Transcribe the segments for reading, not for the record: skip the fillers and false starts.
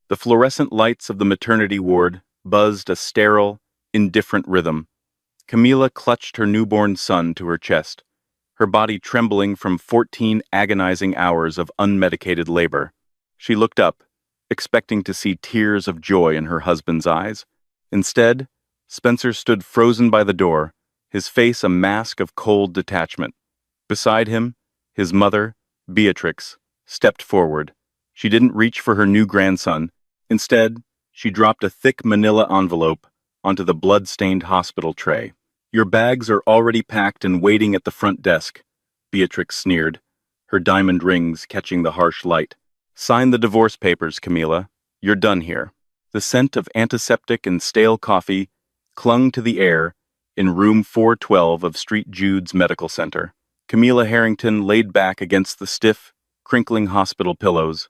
The fluorescent lights of the maternity ward buzzed a sterile, indifferent rhythm. Camila clutched her newborn son to her chest, her body trembling from 14 agonizing hours of unmedicated labor. She looked up, expecting to see tears of joy in her husband's eyes. Instead, Spencer stood frozen by the door, his face a mask of cold detachment. Beside him, his mother, Beatrix, stepped forward. She didn't reach for her new grandson. Instead, she dropped a thick manila envelope onto the blood-stained hospital tray. "Your bags are already packed and waiting at the front desk," Beatrix sneered, her diamond rings catching the harsh light. "Sign the divorce papers, Camila. You're done here." The scent of antiseptic and stale coffee clung to the air in room 412 of St. Jude's Medical Center. Camila Harrington laid back against the stiff, crinkling hospital pillows,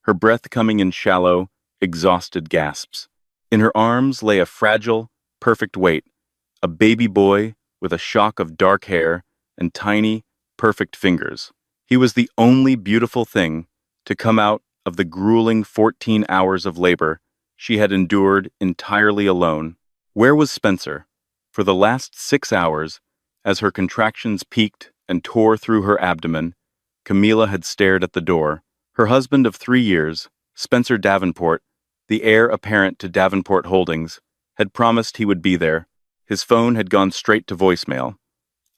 her breath coming in shallow, exhausted gasps. In her arms lay a fragile, perfect weight, a baby boy with a shock of dark hair and tiny, perfect fingers. He was the only beautiful thing to come out of the grueling 14 hours of labor she had endured entirely alone. Where was Spencer? For the last 6 hours, as her contractions peaked and tore through her abdomen, Camila had stared at the door. Her husband of 3 years, Spencer Davenport, the heir apparent to Davenport Holdings, had promised he would be there. His phone had gone straight to voicemail.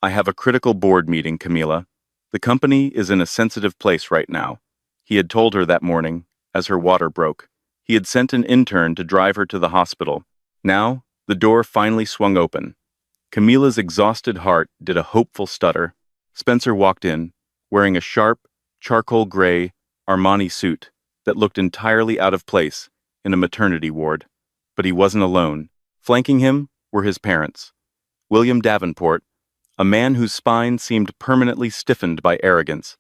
"I have a critical board meeting, Camila. The company is in a sensitive place right now," he had told her that morning, as her water broke. He had sent an intern to drive her to the hospital. Now, the door finally swung open. Camila's exhausted heart did a hopeful stutter. Spencer walked in, wearing a sharp, charcoal gray Armani suit that looked entirely out of place in a maternity ward. But he wasn't alone. Flanking him were his parents. William Davenport, a man whose spine seemed permanently stiffened by arrogance,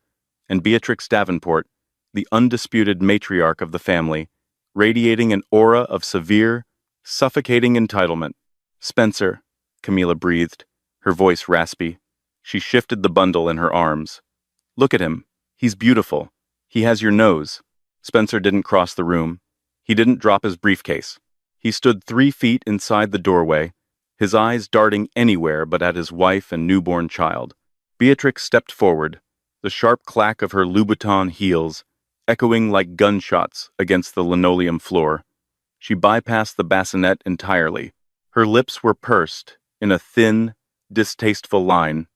and Beatrix Davenport, the undisputed matriarch of the family, radiating an aura of severe, suffocating entitlement. "Spencer," Camila breathed, her voice raspy. She shifted the bundle in her arms. "Look at him. He's beautiful. He has your nose." Spencer didn't cross the room. He didn't drop his briefcase. He stood 3 feet inside the doorway, his eyes darting anywhere but at his wife and newborn child. Beatrix stepped forward, the sharp clack of her Louboutin heels echoing like gunshots against the linoleum floor. She bypassed the bassinet entirely. Her lips were pursed in a thin, distasteful line,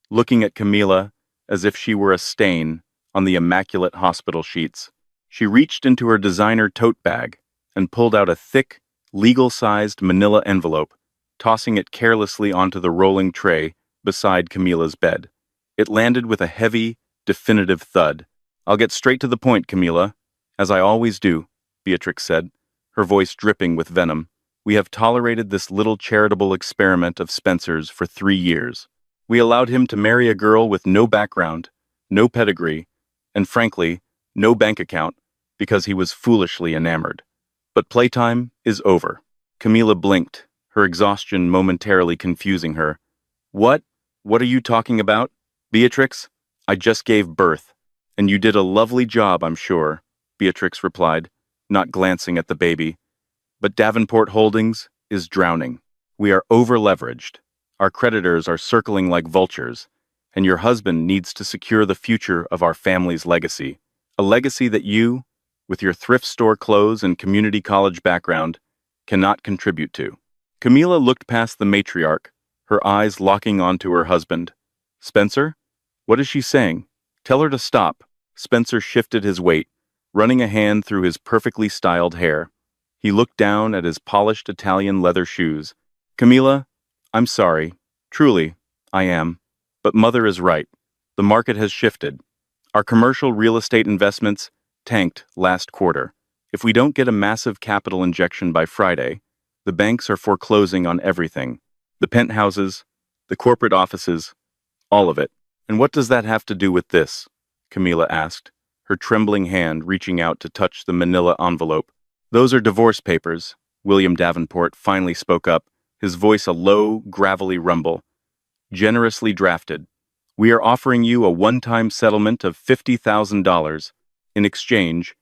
looking at Camila as if she were a stain on the immaculate hospital sheets. She reached into her designer tote bag and pulled out a thick, legal-sized manila envelope, tossing it carelessly onto the rolling tray beside Camila's bed. It landed with a heavy, definitive thud. "I'll get straight to the point, Camila, as I always do," Beatrix said, her voice dripping with venom. "We have tolerated this little charitable experiment of Spencer's for 3 years. We allowed him to marry a girl with no background, no pedigree, and frankly, no bank account, because he was foolishly enamored. But playtime is over." Camila blinked, her exhaustion momentarily confusing her. What? What are you talking about?" "Beatrix, I just gave birth. And you did a lovely job, I'm sure," Beatrix replied, not glancing at the baby. "But Davenport Holdings is drowning. We are over-leveraged. Our creditors are circling like vultures, and your husband needs to secure the future of our family's legacy. A legacy that you, with your thrift store clothes and community college background, cannot contribute to." Camila looked past the matriarch, her eyes locking onto her husband. "Spencer? What is she saying? Tell her to stop." Spencer shifted his weight, running a hand through his perfectly styled hair. He looked down at his polished Italian leather shoes. "Camila, I'm sorry. Truly, I am. But Mother is right. The market has shifted. Our commercial real estate investments tanked last quarter. If we don't get a massive capital injection by Friday, the banks are foreclosing on everything. The penthouses, the corporate offices, all of it." "And what does that have to do with this?" Camila asked, her trembling hand reaching out to touch the manila envelope. "Those are divorce papers," William Davenport finally spoke up, his voice a low, gravelly rumble. "Generously drafted. We are offering you a one-time settlement of $50,000. In exchange,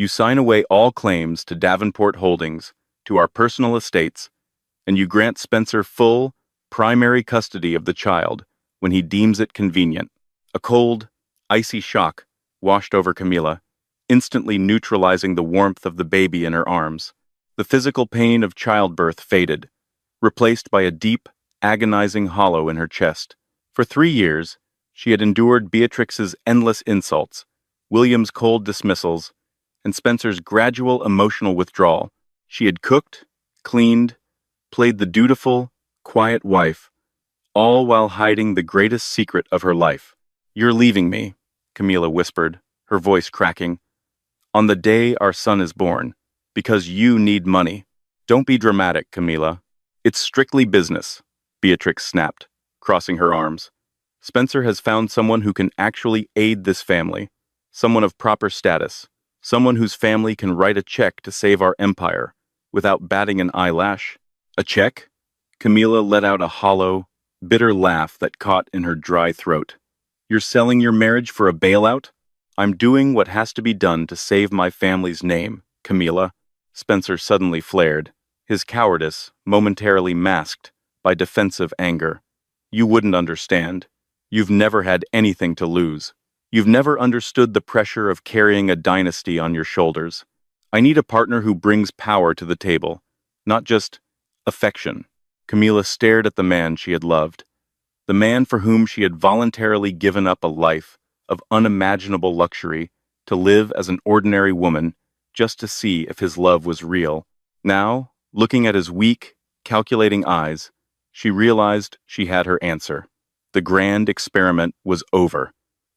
You sign away all claims to Davenport Holdings, to our personal estates, and you grant Spencer full, primary custody of the child when he deems it convenient. A cold, icy shock washed over Camila, instantly neutralizing the warmth of the baby in her arms. The physical pain of childbirth faded, replaced by a deep, agonizing hollow in her chest. For 3 years, she had endured Beatrix's endless insults, William's cold dismissals, and Spencer's gradual emotional withdrawal. She had cooked, cleaned, played the dutiful, quiet wife, all while hiding the greatest secret of her life. "You're leaving me," Camila whispered, her voice cracking, "on the day our son is born, because you need money." "Don't be dramatic, Camila. It's strictly business," Beatrix snapped, crossing her arms. "Spencer has found someone who can actually aid this family, someone of proper status, someone whose family can write a check to save our empire, without batting an eyelash." "A check?" Camila let out a hollow, bitter laugh that caught in her dry throat. "You're selling your marriage for a bailout?" "I'm doing what has to be done to save my family's name, Camila," Spencer suddenly flared, his cowardice momentarily masked by defensive anger. "You wouldn't understand. You've never had anything to lose. You've never understood the pressure of carrying a dynasty on your shoulders. I need a partner who brings power to the table, not just affection." Camila stared at the man she had loved, the man for whom she had voluntarily given up a life of unimaginable luxury to live as an ordinary woman just to see if his love was real. Now, looking at his weak, calculating eyes, she realized she had her answer. The grand experiment was over.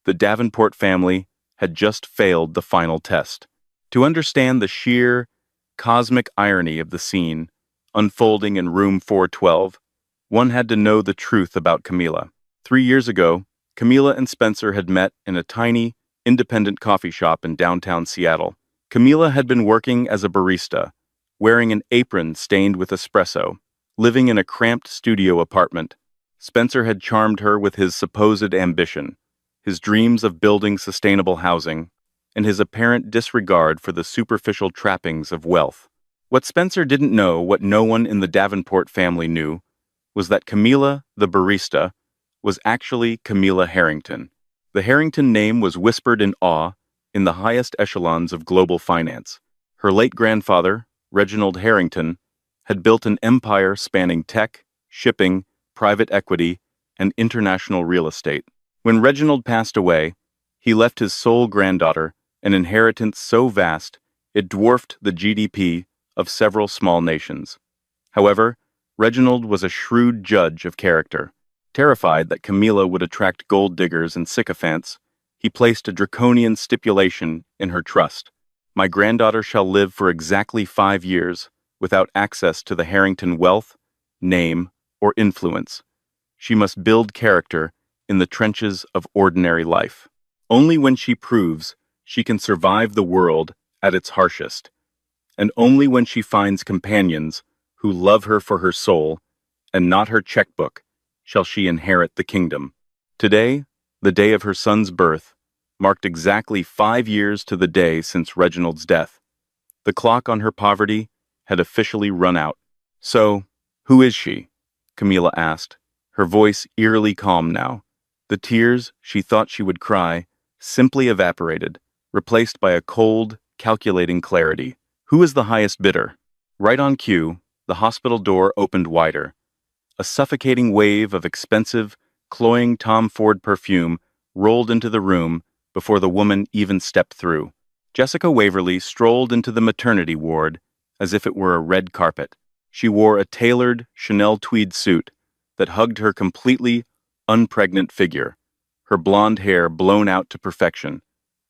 The Davenport family had just failed the final test. To understand the sheer, cosmic irony of the scene unfolding in room 412, one had to know the truth about Camila. 3 years ago, Camila and Spencer had met in a tiny, independent coffee shop in downtown Seattle. Camila had been working as a barista, wearing an apron stained with espresso, living in a cramped studio apartment. Spencer had charmed her with his supposed ambition, his dreams of building sustainable housing, and his apparent disregard for the superficial trappings of wealth. What Spencer didn't know, what no one in the Davenport family knew, was that Camila, the barista, was actually Camila Harrington. The Harrington name was whispered in awe in the highest echelons of global finance. Her late grandfather, Reginald Harrington, had built an empire spanning tech, shipping, private equity, and international real estate. When Reginald passed away, he left his sole granddaughter an inheritance so vast it dwarfed the GDP of several small nations. However, Reginald was a shrewd judge of character. Terrified that Camila would attract gold diggers and sycophants, he placed a draconian stipulation in her trust. "My granddaughter shall live for exactly 5 years without access to the Harrington wealth, name, or influence. She must build character in the trenches of ordinary life. Only when she proves she can survive the world at its harshest, and only when she finds companions who love her for her soul and not her checkbook, shall she inherit the kingdom." Today, the day of her son's birth, marked exactly 5 years to the day since Reginald's death. The clock on her poverty had officially run out. "So, who is she?" Camila asked, her voice eerily calm now. The tears she thought she would cry simply evaporated, replaced by a cold, calculating clarity. "Who is the highest bidder?" Right on cue, the hospital door opened wider. A suffocating wave of expensive, cloying Tom Ford perfume rolled into the room before the woman even stepped through. Jessica Waverly strolled into the maternity ward as if it were a red carpet. She wore a tailored Chanel tweed suit that hugged her completely unpregnant figure, her blonde hair blown out to perfection,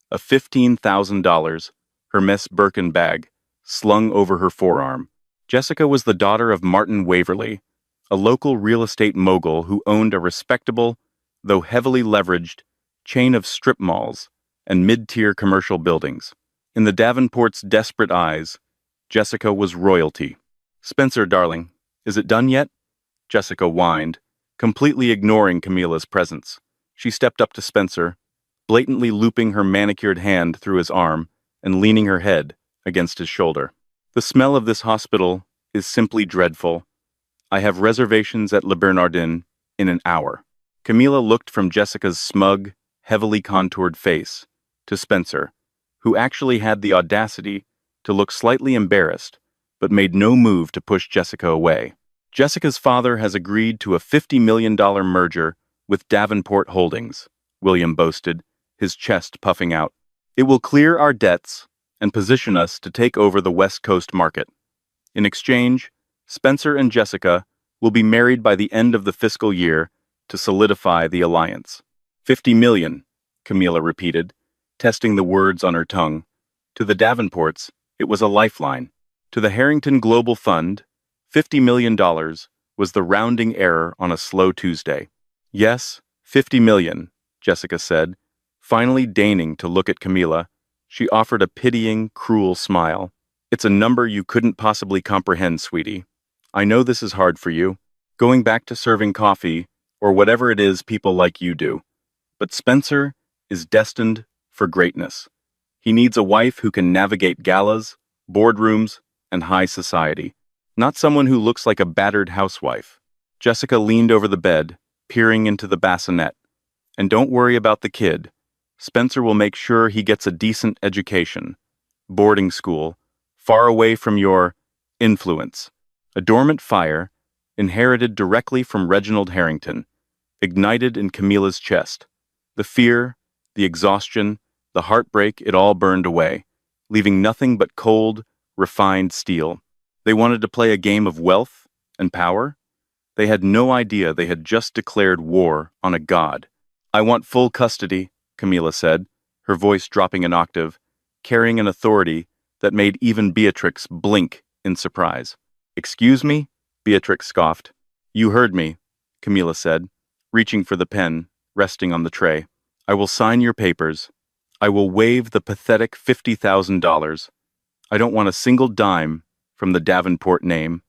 a $15,000 Hermes Birkin bag slung over her forearm. Jessica was the daughter of Martin Waverly, a local real estate mogul who owned a respectable, though heavily leveraged, chain of strip malls and mid-tier commercial buildings. In the Davenports' desperate eyes, Jessica was royalty. "Spencer, darling, is it done yet?" Jessica whined, completely ignoring Camila's presence. She stepped up to Spencer, blatantly looping her manicured hand through his arm and leaning her head against his shoulder. The smell of this hospital is simply dreadful. I have reservations at Le Bernardin in an hour. Camilla looked from Jessica's smug, heavily contoured face to Spencer, who actually had the audacity to look slightly embarrassed, but made no move to push Jessica away. Jessica's father has agreed to a $50 million merger with Davenport Holdings, William boasted, his chest puffing out. It will clear our debts and position us to take over the West Coast market. In exchange, Spencer and Jessica will be married by the end of the fiscal year to solidify the alliance. 50 million, Camilla repeated, testing the words on her tongue. To the Davenports, it was a lifeline. To the Harrington Global Fund, $50 million was the rounding error on a slow Tuesday. Yes, 50 million, Jessica said, finally deigning to look at Camilla. She offered a pitying, cruel smile. It's a number you couldn't possibly comprehend, sweetie. I know this is hard for you, going back to serving coffee, or whatever it is people like you do. But Spencer is destined for greatness. He needs a wife who can navigate galas, boardrooms, and high society, not someone who looks like a battered housewife. Jessica leaned over the bed, peering into the bassinet. And don't worry about the kid. Spencer will make sure he gets a decent education. Boarding school, far away from your influence. A dormant fire, inherited directly from Reginald Harrington, ignited in Camilla's chest. The fear, the exhaustion, the heartbreak, it all burned away, leaving nothing but cold, refined steel. They wanted to play a game of wealth and power? They had no idea they had just declared war on a god. I want full custody, Camilla said, her voice dropping an octave, carrying an authority that made even Beatrix blink in surprise. Excuse me? Beatrix scoffed. You heard me, Camilla said, reaching for the pen, resting on the tray. I will sign your papers. I will waive the pathetic $50,000. I don't want a single dime from the Davenport name,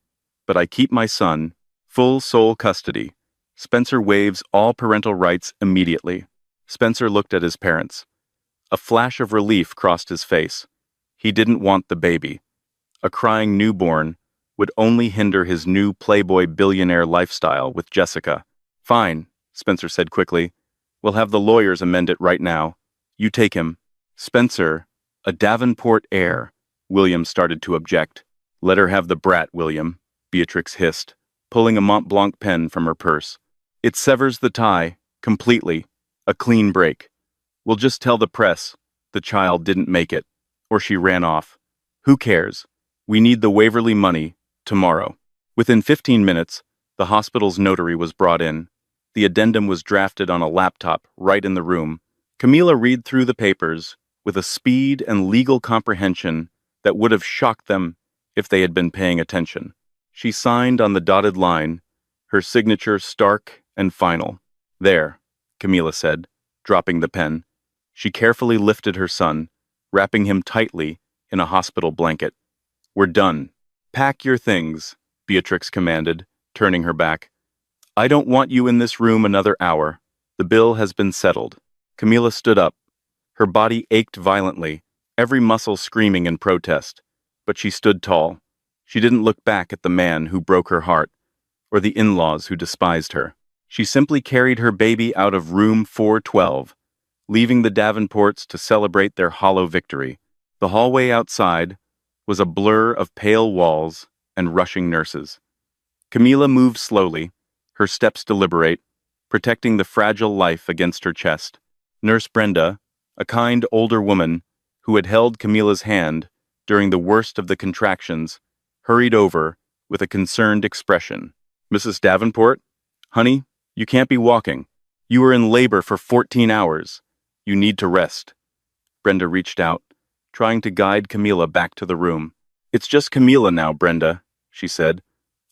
but I keep my son, full sole custody. Spencer waives all parental rights immediately. Spencer looked at his parents. A flash of relief crossed his face. He didn't want the baby. A crying newborn would only hinder his new playboy billionaire lifestyle with Jessica. Fine, Spencer said quickly. We'll have the lawyers amend it right now. You take him. Spencer, a Davenport heir, William started to object. Let her have the brat, William, Beatrix hissed, pulling a Mont Blanc pen from her purse. It severs the tie, completely. A clean break. We'll just tell the press the child didn't make it, or she ran off. Who cares? We need the Waverly money tomorrow. Within 15 minutes, the hospital's notary was brought in. The addendum was drafted on a laptop right in the room. Camilla read through the papers with a speed and legal comprehension that would have shocked them if they had been paying attention. She signed on the dotted line, her signature stark and final. There, Camilla said, dropping the pen. She carefully lifted her son, wrapping him tightly in a hospital blanket. We're done. Pack your things, Beatrix commanded, turning her back. I don't want you in this room another hour. The bill has been settled. Camilla stood up. Her body ached violently, every muscle screaming in protest. But she stood tall. She didn't look back at the man who broke her heart, or the in-laws who despised her. She simply carried her baby out of room 412, leaving the Davenports to celebrate their hollow victory. The hallway outside was a blur of pale walls and rushing nurses. Camilla moved slowly, her steps deliberate, protecting the fragile life against her chest. Nurse Brenda, a kind older woman who had held Camilla's hand during the worst of the contractions, hurried over with a concerned expression. Mrs. Davenport? Honey, you can't be walking. You were in labor for 14 hours. You need to rest. Brenda reached out, trying to guide Camilla back to the room. It's just Camilla now, Brenda, she said,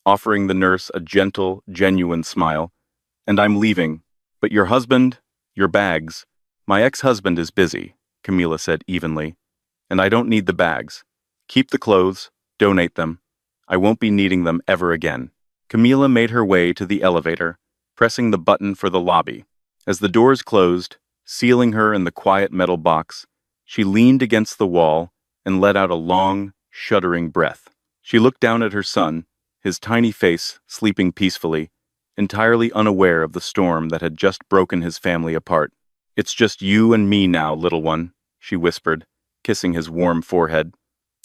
offering the nurse a gentle, genuine smile. And I'm leaving. But your husband, your bags. My ex-husband is busy, Camilla said evenly. And I don't need the bags. Keep the clothes, donate them. I won't be needing them ever again. Camilla made her way to the elevator, pressing the button for the lobby. As the doors closed, sealing her in the quiet metal box, she leaned against the wall and let out a long, shuddering breath. She looked down at her son, his tiny face sleeping peacefully, entirely unaware of the storm that had just broken his family apart. "It's just you and me now, little one," she whispered, kissing his warm forehead.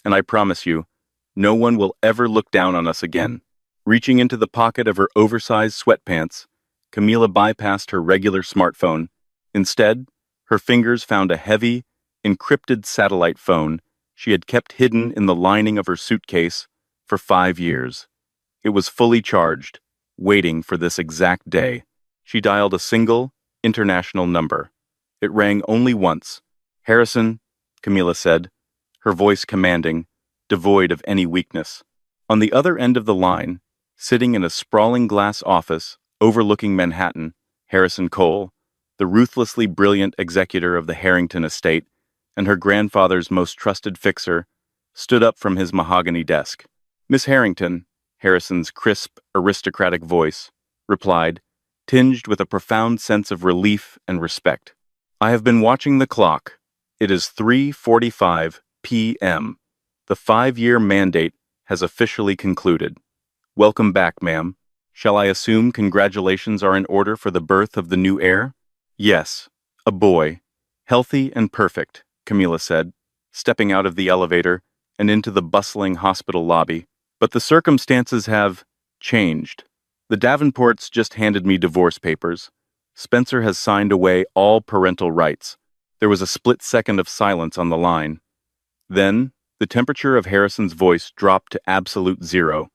"And I promise you, no one will ever look down on us again." Reaching into the pocket of her oversized sweatpants, Camila bypassed her regular smartphone. Instead, her fingers found a heavy, encrypted satellite phone she had kept hidden in the lining of her suitcase for 5 years. It was fully charged, waiting for this exact day. She dialed a single, international number. It rang only once. "Harrison," Camila said, her voice commanding, devoid of any weakness. On the other end of the line, sitting in a sprawling glass office overlooking Manhattan, Harrison Cole, the ruthlessly brilliant executor of the Harrington estate and her grandfather's most trusted fixer, stood up from his mahogany desk. "Miss Harrington," Harrison's crisp, aristocratic voice replied, tinged with a profound sense of relief and respect. "I have been watching the clock. It is 3:45 p.m. The 5-year mandate has officially concluded. Welcome back, ma'am. Shall I assume congratulations are in order for the birth of the new heir?" "Yes, a boy. Healthy and perfect," Camila said, stepping out of the elevator and into the bustling hospital lobby. "But the circumstances have changed. The Davenports just handed me divorce papers. Spencer has signed away all parental rights." There was a split second of silence on the line. Then, the temperature of Harrison's voice dropped to absolute zero.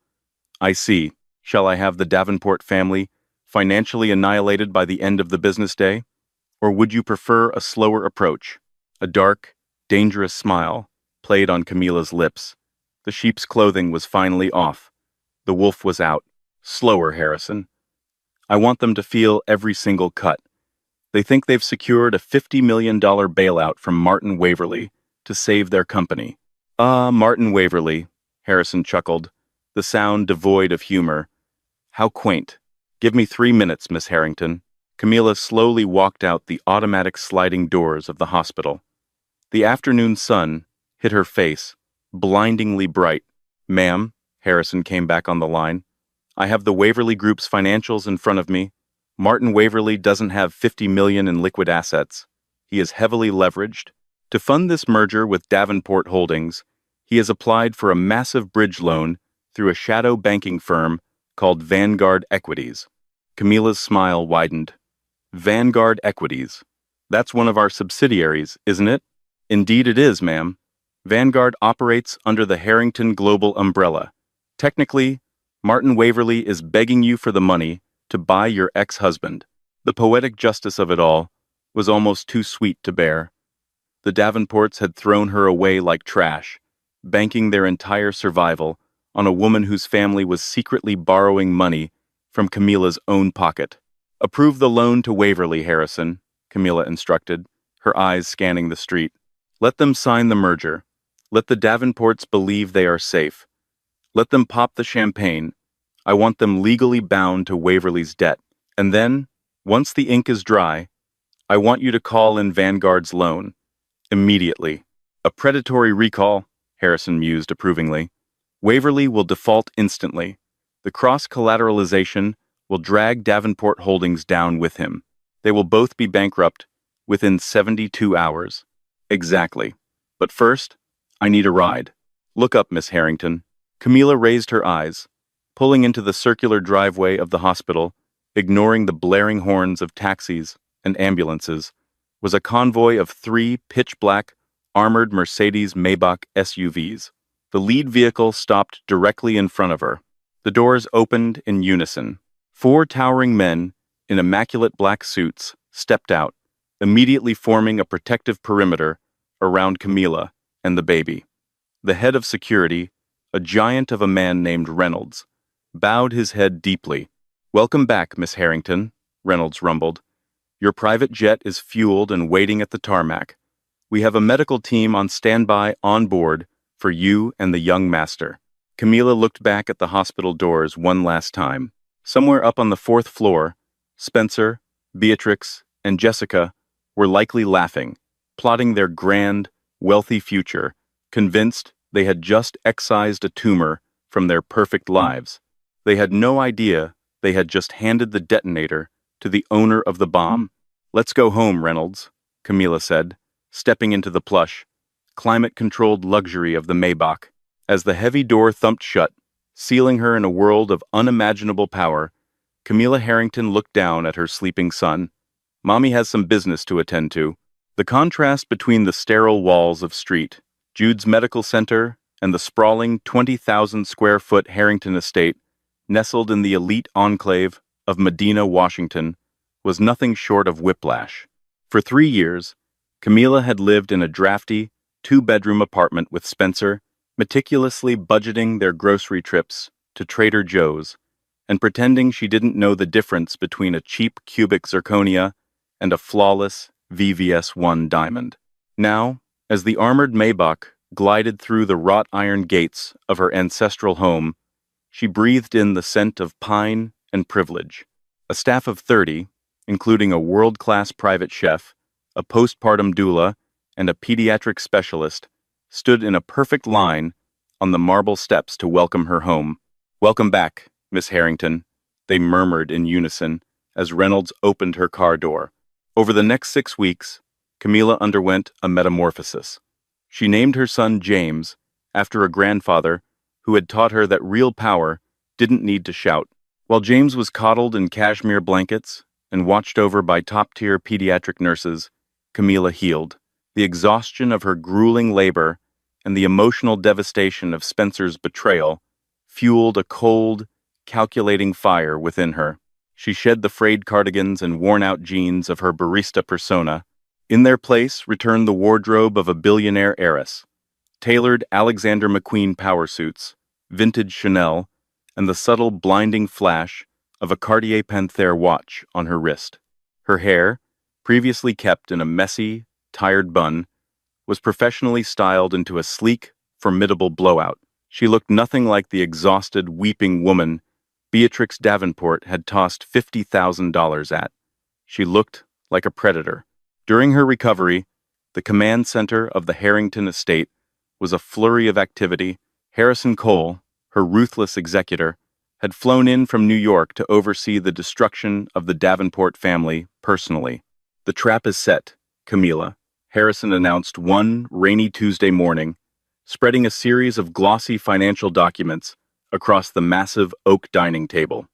"I see. Shall I have the Davenport family financially annihilated by the end of the business day? Or would you prefer a slower approach?" A dark, dangerous smile played on Camila's lips. The sheep's clothing was finally off. The wolf was out. "Slower, Harrison. I want them to feel every single cut. They think they've secured a $50 million bailout from Martin Waverly to save their company." "Ah, Martin Waverly," Harrison chuckled, the sound devoid of humor. "How quaint. Give me 3 minutes, Miss Harrington." Camila slowly walked out the automatic sliding doors of the hospital. The afternoon sun hit her face, blindingly bright. "Ma'am," Harrison came back on the line, "I have the Waverly Group's financials in front of me. Martin Waverly doesn't have $50 million in liquid assets. He is heavily leveraged. To fund this merger with Davenport Holdings, he has applied for a massive bridge loan through a shadow banking firm called Vanguard Equities." Camila's smile widened. "Vanguard Equities. That's one of our subsidiaries, isn't it?" "Indeed it is, ma'am. Vanguard operates under the Harrington Global umbrella. Technically, Martin Waverly is begging you for the money to buy your ex-husband." The poetic justice of it all was almost too sweet to bear. The Davenports had thrown her away like trash, banking their entire survival on a woman whose family was secretly borrowing money from Camila's own pocket. "Approve the loan to Waverly, Harrison," Camila instructed, her eyes scanning the street. "Let them sign the merger. Let the Davenports believe they are safe. Let them pop the champagne. I want them legally bound to Waverly's debt. And then, once the ink is dry, I want you to call in Vanguard's loan. Immediately." "A predatory recall," Harrison mused approvingly. "Waverly will default instantly. The cross-collateralization will drag Davenport Holdings down with him. They will both be bankrupt within 72 hours. "Exactly. But first, I need a ride. Look up, Miss Harrington." Camila raised her eyes. Pulling into the circular driveway of the hospital, ignoring the blaring horns of taxis and ambulances, was a convoy of 3 pitch-black, armored Mercedes Maybach SUVs. The lead vehicle stopped directly in front of her. The doors opened in unison. 4 towering men in immaculate black suits stepped out, immediately forming a protective perimeter around Camila and the baby. The head of security, a giant of a man named Reynolds, bowed his head deeply. "Welcome back, Miss Harrington," Reynolds rumbled. "Your private jet is fueled and waiting at the tarmac. We have a medical team on standby on board for you and the young master." Camila looked back at the hospital doors one last time. Somewhere up on the 4th floor, Spencer, Beatrix, and Jessica were likely laughing, plotting their grand, wealthy future, convinced they had just excised a tumor from their perfect lives. They had no idea they had just handed the detonator to the owner of the bomb. "Let's go home, Reynolds," Camilla said, stepping into the plush, climate-controlled luxury of the Maybach. As the heavy door thumped shut, sealing her in a world of unimaginable power, Camilla Harrington looked down at her sleeping son. "Mommy has some business to attend to." The contrast between the sterile walls of Street, Jude's Medical Center, and the sprawling 20,000-square-foot Harrington estate, nestled in the elite enclave of Medina, Washington, was nothing short of whiplash. For 3 years, Camilla had lived in a drafty, two-bedroom apartment with Spencer, meticulously budgeting their grocery trips to Trader Joe's and pretending she didn't know the difference between a cheap cubic zirconia and a flawless VVS1 diamond. Now, as the armored Maybach glided through the wrought iron gates of her ancestral home, she breathed in the scent of pine and privilege. A staff of 30, including a world-class private chef, a postpartum doula, and a pediatric specialist, stood in a perfect line on the marble steps to welcome her home. "Welcome back, Miss Harrington," they murmured in unison as Reynolds opened her car door. Over the next 6 weeks, Camilla underwent a metamorphosis. She named her son James after a grandfather who had taught her that real power didn't need to shout. While James was coddled in cashmere blankets and watched over by top-tier pediatric nurses, Camilla healed. The exhaustion of her grueling labor and the emotional devastation of Spencer's betrayal fueled a cold, calculating fire within her. She shed the frayed cardigans and worn-out jeans of her barista persona. In their place returned the wardrobe of a billionaire heiress, tailored Alexander McQueen power suits, vintage Chanel, and the subtle blinding flash of a Cartier Panthère watch on her wrist. Her hair, previously kept in a messy, tired bun, was professionally styled into a sleek, formidable blowout. She looked nothing like the exhausted, weeping woman Beatrix Davenport had tossed $50,000 at. She looked like a predator. During her recovery, the command center of the Harrington estate was a flurry of activity. Harrison Cole, her ruthless executor, had flown in from New York to oversee the destruction of the Davenport family personally. "The trap is set, Camilla," Harrison announced one rainy Tuesday morning, spreading a series of glossy financial documents across the massive oak dining table.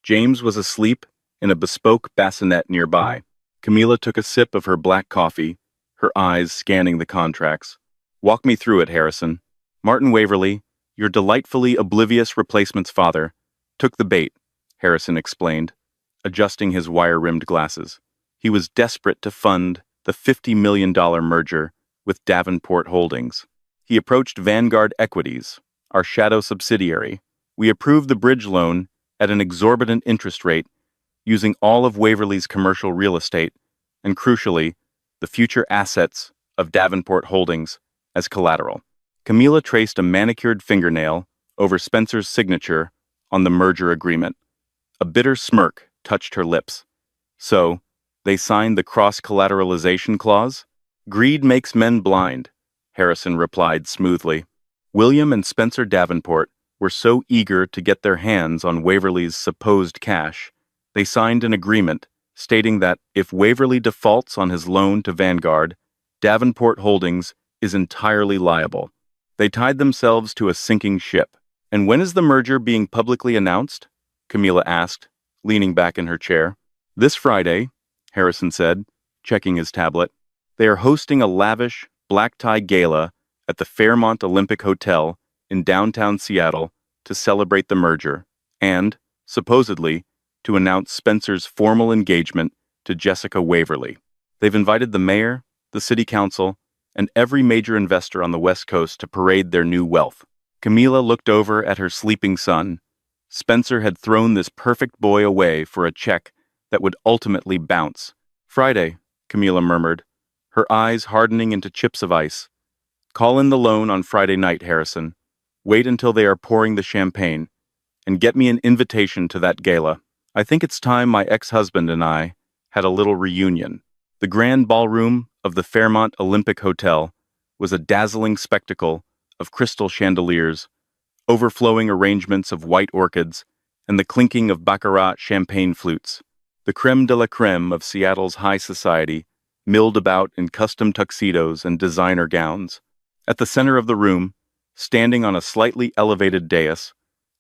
James was asleep in a bespoke bassinet nearby. Camilla took a sip of her black coffee, her eyes scanning the contracts. "Walk me through it, Harrison." "Martin Waverly, your delightfully oblivious replacement's father, took the bait," Harrison explained, adjusting his wire-rimmed glasses. "He was desperate to fund the $50 million merger with Davenport Holdings. He approached Vanguard Equities, our shadow subsidiary. We approved the bridge loan at an exorbitant interest rate, using all of Waverly's commercial real estate, and crucially, the future assets of Davenport Holdings as collateral." Camilla traced a manicured fingernail over Spencer's signature on the merger agreement. A bitter smirk touched her lips. "So, they signed the cross-collateralization clause?" "Greed makes men blind," Harrison replied smoothly. William and Spencer Davenport were so eager to get their hands on Waverly's supposed cash, they signed an agreement stating that if Waverly defaults on his loan to Vanguard, Davenport Holdings is entirely liable. They tied themselves to a sinking ship. "And when is the merger being publicly announced?" Camilla asked, leaning back in her chair. "This Friday," Harrison said, checking his tablet. "They are hosting a lavish, black-tie gala at the Fairmont Olympic Hotel in downtown Seattle to celebrate the merger and, supposedly, to announce Spencer's formal engagement to Jessica Waverly. They've invited the mayor, the city council, and every major investor on the West Coast to parade their new wealth." Camilla looked over at her sleeping son. Spencer had thrown this perfect boy away for a check that would ultimately bounce. "Friday," Camilla murmured, her eyes hardening into chips of ice. "Call in the loan on Friday night, Harrison. Wait until they are pouring the champagne, and get me an invitation to that gala. I think it's time my ex-husband and I had a little reunion." The grand ballroom of the Fairmont Olympic Hotel was a dazzling spectacle of crystal chandeliers, overflowing arrangements of white orchids, and the clinking of baccarat champagne flutes. The creme de la creme of Seattle's high society milled about in custom tuxedos and designer gowns. At the center of the room, standing on a slightly elevated dais,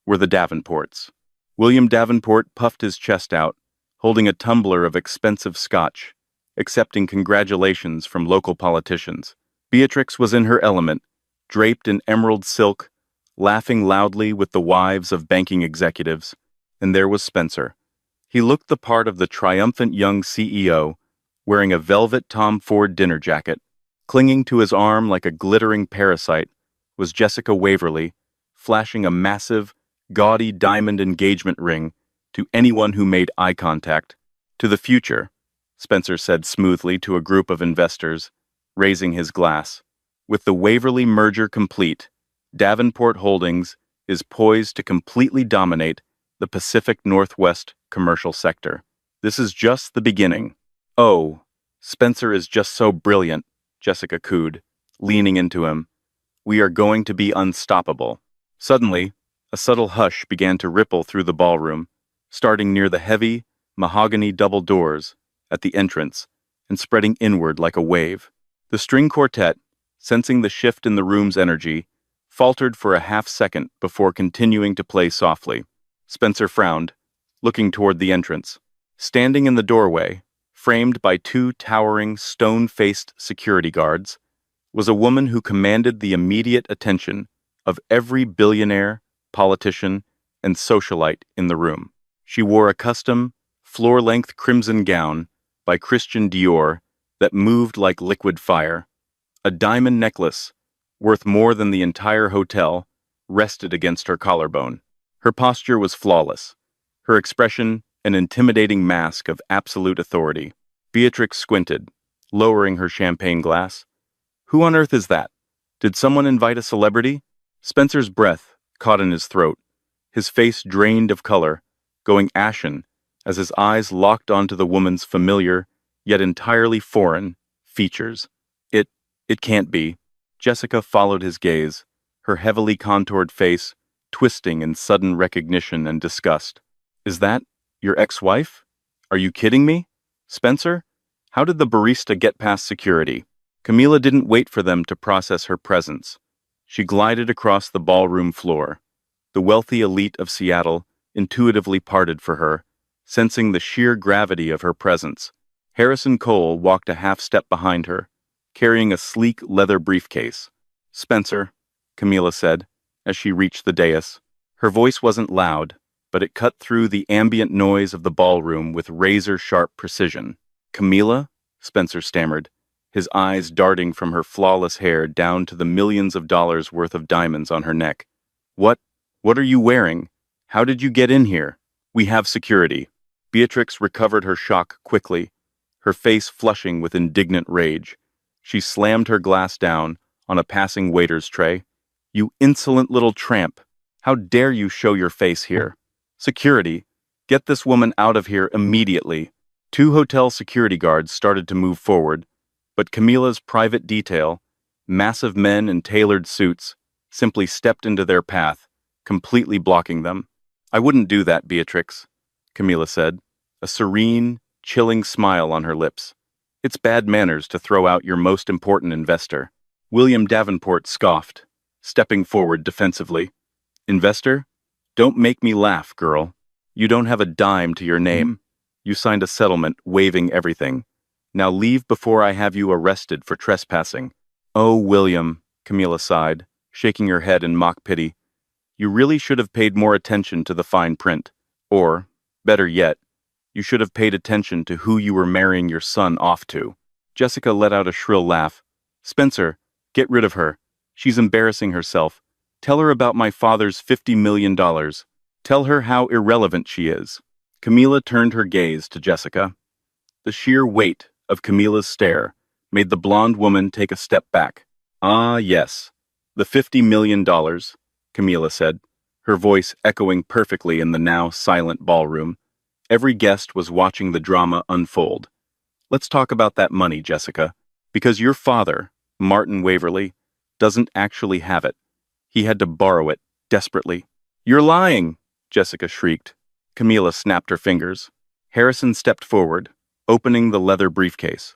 were the Davenports. William Davenport puffed his chest out, holding a tumbler of expensive scotch, accepting congratulations from local politicians. Beatrix was in her element, draped in emerald silk, laughing loudly with the wives of banking executives. And there was Spencer. He looked the part of the triumphant young CEO, wearing a velvet Tom Ford dinner jacket. Clinging to his arm like a glittering parasite was Jessica Waverly, flashing a massive, gaudy diamond engagement ring to anyone who made eye contact. "To the future," Spencer said smoothly to a group of investors, raising his glass. "With the Waverly merger complete, Davenport Holdings is poised to completely dominate the Pacific Northwest commercial sector. This is just the beginning." "Oh, Spencer is just so brilliant," Jessica cooed, leaning into him. "We are going to be unstoppable." Suddenly, a subtle hush began to ripple through the ballroom, starting near the heavy, mahogany double doors at the entrance and spreading inward like a wave. The string quartet, sensing the shift in the room's energy, faltered for a half-second before continuing to play softly. Spencer frowned, looking toward the entrance. Standing in the doorway, framed by two towering, stone-faced security guards, was a woman who commanded the immediate attention of every billionaire, politician, and socialite in the room. She wore a custom, floor-length crimson gown by Christian Dior that moved like liquid fire. A diamond necklace, worth more than the entire hotel, rested against her collarbone. Her posture was flawless, her expression an intimidating mask of absolute authority. Beatrix squinted, lowering her champagne glass. "Who on earth is that? Did someone invite a celebrity?" Spencer's breath caught in his throat, his face drained of color, going ashen as his eyes locked onto the woman's familiar, yet entirely foreign, features. It can't be." Jessica followed his gaze, her heavily contoured face twisting in sudden recognition and disgust. "Is that your ex-wife? Are you kidding me? Spencer? How did the barista get past security?" Camila didn't wait for them to process her presence. She glided across the ballroom floor. The wealthy elite of Seattle intuitively parted for her, sensing the sheer gravity of her presence. Harrison Cole walked a half-step behind her, carrying a sleek leather briefcase. "Spencer," Camila said, as she reached the dais. Her voice wasn't loud, but it cut through the ambient noise of the ballroom with razor-sharp precision. "Camila?" Spencer stammered, his eyes darting from her flawless hair down to the millions of dollars worth of diamonds on her neck. What are you wearing? How did you get in here?" "We have security." Beatrix recovered her shock quickly, her face flushing with indignant rage. She slammed her glass down on a passing waiter's tray. "You insolent little tramp! How dare you show your face here? Security! Get this woman out of here immediately!" Two hotel security guards started to move forward, but Camila's private detail, massive men in tailored suits, simply stepped into their path, completely blocking them. "I wouldn't do that, Beatrix," Camila said, a serene, chilling smile on her lips. "It's bad manners to throw out your most important investor." William Davenport scoffed, stepping forward defensively. "Investor? Don't make me laugh, girl. You don't have a dime to your name. You signed a settlement waiving everything. Now leave before I have you arrested for trespassing." "Oh, William," Camila sighed, shaking her head in mock pity. "You really should have paid more attention to the fine print. Or, better yet, you should have paid attention to who you were marrying your son off to." Jessica let out a shrill laugh. "Spencer, get rid of her. She's embarrassing herself. Tell her about my father's $50 million. Tell her how irrelevant she is." Camila turned her gaze to Jessica. The sheer weight of Camila's stare made the blonde woman take a step back. "Ah, yes, the $50 million, Camila said, her voice echoing perfectly in the now silent ballroom. Every guest was watching the drama unfold. "Let's talk about that money, Jessica, because your father, Martin Waverly doesn't actually have it. He had to borrow it, desperately. You're lying, Jessica shrieked. Camila snapped her fingers. Harrison stepped forward, opening the leather briefcase.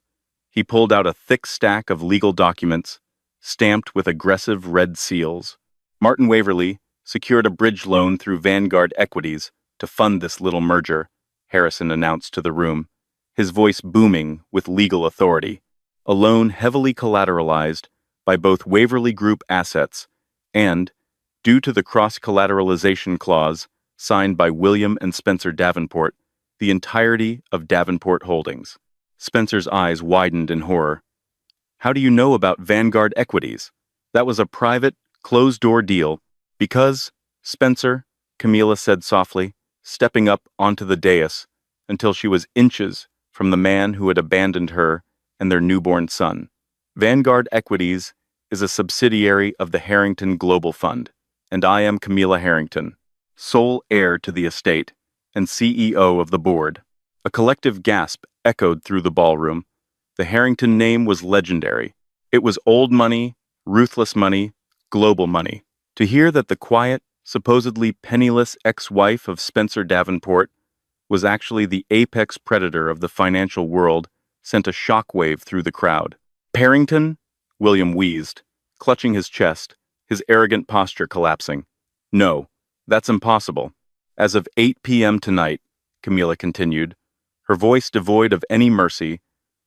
He pulled out a thick stack of legal documents, stamped with aggressive red seals. Martin Waverly secured a bridge loan through Vanguard Equities to fund this little merger, Harrison announced to the room, his voice booming with legal authority. A loan heavily collateralized by both Waverly Group assets and, due to the cross-collateralization clause signed by William and Spencer Davenport, the entirety of Davenport Holdings. Spencer's eyes widened in horror. How do you know about Vanguard Equities? That was a private, closed-door deal. Because, Spencer, Camila said softly, stepping up onto the dais until she was inches from the man who had abandoned her and their newborn son. Vanguard Equities is a subsidiary of the Harrington Global Fund, and I am Camila Harrington, sole heir to the estate and CEO of the board. A collective gasp echoed through the ballroom. The Harrington name was legendary. It was old money, ruthless money, global money. To hear that the quiet, supposedly penniless ex-wife of Spencer Davenport was actually the apex predator of the financial world sent a shockwave through the crowd. Harrington? William wheezed, clutching his chest, his arrogant posture collapsing. No, that's impossible. As of 8 p.m. tonight, Camila continued, her voice devoid of any mercy,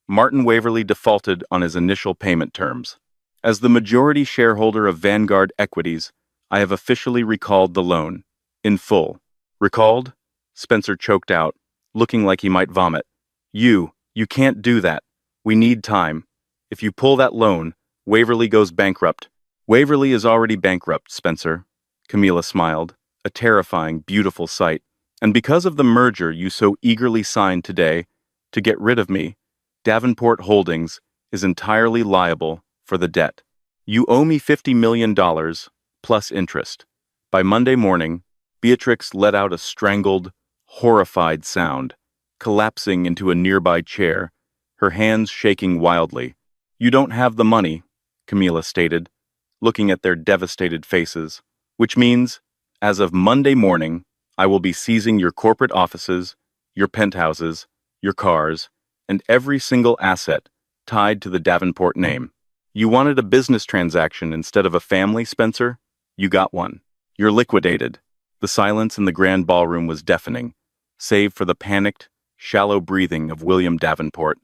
Martin Waverly defaulted on his initial payment terms. As the majority shareholder of Vanguard Equities, I have officially recalled the loan. In full. Recalled? Spencer choked out, looking like he might vomit. You can't do that. We need time. If you pull that loan, Waverly goes bankrupt. Waverly is already bankrupt, Spencer. Camila smiled, a terrifying, beautiful sight. And because of the merger you so eagerly signed today, to get rid of me, Davenport Holdings is entirely liable for the debt. You owe me $50 million, plus interest. By Monday morning, Beatrix let out a strangled, horrified sound, collapsing into a nearby chair, her hands shaking wildly. You don't have the money, Camila stated, looking at their devastated faces, which means, as of Monday morning, I will be seizing your corporate offices, your penthouses, your cars, and every single asset tied to the Davenport name. You wanted a business transaction instead of a family, Spencer? You got one. You're liquidated. The silence in the grand ballroom was deafening, save for the panicked, shallow breathing of William Davenport.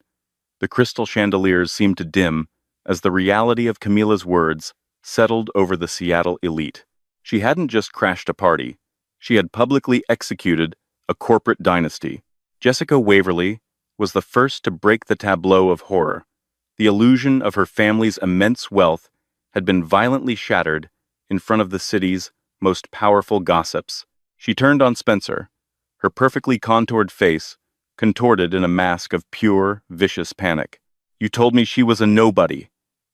The crystal chandeliers seemed to dim as the reality of Camila's words settled over the Seattle elite. She hadn't just crashed a party. She had publicly executed a corporate dynasty. Jessica Waverly was the first to break the tableau of horror. The illusion of her family's immense wealth had been violently shattered in front of the city's most powerful gossips. She turned on Spencer, her perfectly contoured face contorted in a mask of pure, vicious panic. You told me she was a nobody,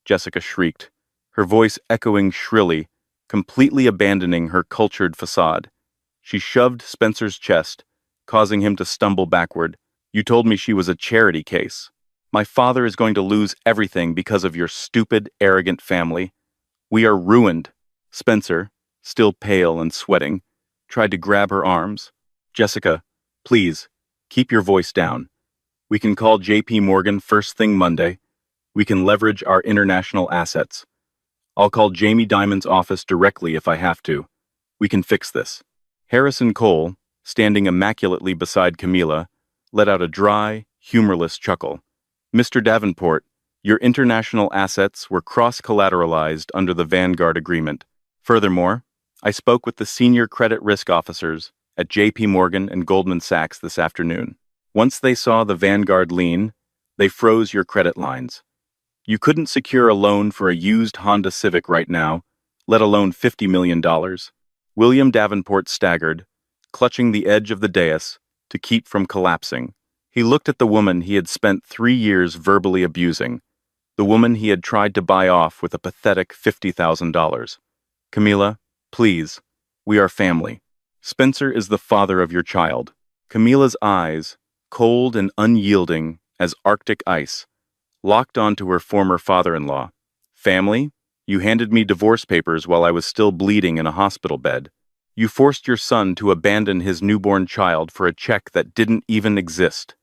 Jessica shrieked, her voice echoing shrilly, completely abandoning her cultured facade. She shoved Spencer's chest, causing him to stumble backward. You told me she was a charity case. My father is going to lose everything because of your stupid, arrogant family. We are ruined. Spencer, still pale and sweating, tried to grab her arms. Jessica, please, keep your voice down. We can call J.P. Morgan first thing Monday. We can leverage our international assets. I'll call Jamie Dimon's office directly if I have to. We can fix this. Harrison Cole, standing immaculately beside Camila, let out a dry, humorless chuckle. Mr. Davenport, your international assets were cross-collateralized under the Vanguard Agreement. Furthermore, I spoke with the senior credit risk officers at J.P. Morgan and Goldman Sachs this afternoon. Once they saw the Vanguard lien, they froze your credit lines. You couldn't secure a loan for a used Honda Civic right now, let alone $50 million. William Davenport staggered, clutching the edge of the dais to keep from collapsing. He looked at the woman he had spent 3 years verbally abusing, the woman he had tried to buy off with a pathetic $50,000. Camila, please, we are family. Spencer is the father of your child. Camila's eyes, cold and unyielding as Arctic ice, locked onto her former father-in-law, Family? You handed me divorce papers while I was still bleeding in a hospital bed. You forced your son to abandon his newborn child for a check that didn't even exist.